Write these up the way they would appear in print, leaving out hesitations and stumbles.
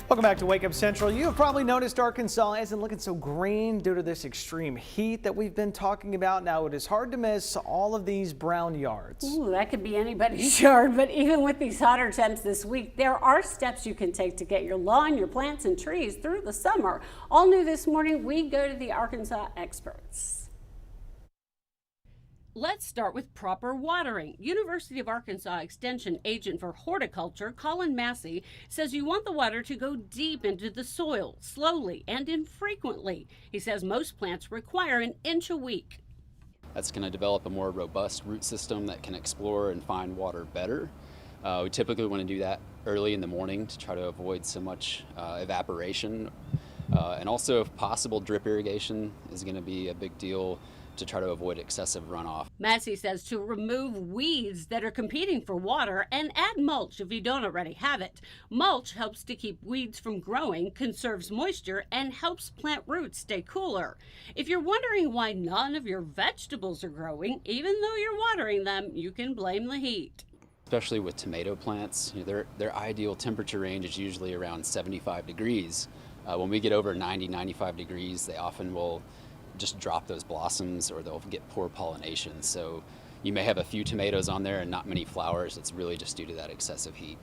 Welcome back to Wake Up Central. You have probably noticed Arkansas isn't looking so green due to this extreme heat that we've been talking about. Now it is hard to miss all of these brown yards. Ooh, that could be anybody's yard, but even with these hotter temps this week, there are steps you can take to get your lawn, your plants and trees through the summer. All new this morning, we go to the Arkansas experts. Let's start with proper watering. University of Arkansas Extension Agent for Horticulture, Colin Massey, says you want the water to go deep into the soil, slowly and infrequently. He says most plants require an inch a week. That's going to develop a more robust root system that can explore and find water better. We typically want to do that early in the morning to try to avoid so much evaporation. And also, if possible, drip irrigation is going to be a big deal to try to avoid excessive runoff. Massey says to remove weeds that are competing for water and add mulch if you don't already have it. Mulch helps to keep weeds from growing, conserves moisture, and helps plant roots stay cooler. If you're wondering why none of your vegetables are growing, even though you're watering them, you can blame the heat. Especially with tomato plants, their ideal temperature range is usually around 75 degrees. When we get over 90, 95 degrees, they often will just drop those blossoms or they'll get poor pollination. So you may have a few tomatoes on there and not many flowers. It's really just due to that excessive heat.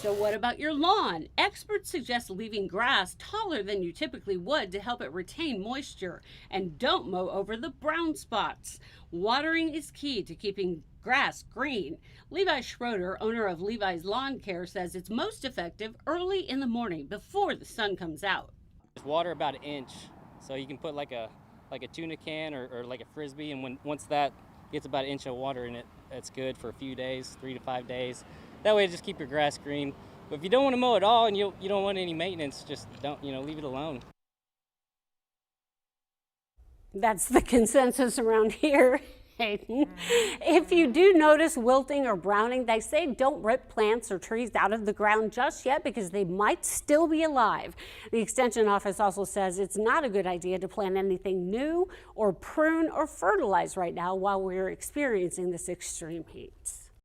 So what about your lawn? Experts suggest leaving grass taller than you typically would to help it retain moisture, and don't mow over the brown spots. Watering is key to keeping grass green. Levi Schroeder, owner of Levi's Lawn Care, says it's most effective early in the morning before the sun comes out. Water about an inch, so you can put like a tuna can or like a frisbee, and once that gets about an inch of water in it, that's good for a few days, 3 to 5 days. That way, just keep your grass green. But if you don't want to mow at all and you don't want any maintenance, just don't, leave it alone. That's the consensus around here. Hayden. If you do notice wilting or browning, they say don't rip plants or trees out of the ground just yet because they might still be alive. The Extension Office also says it's not a good idea to plant anything new or prune or fertilize right now while we're experiencing this extreme heat.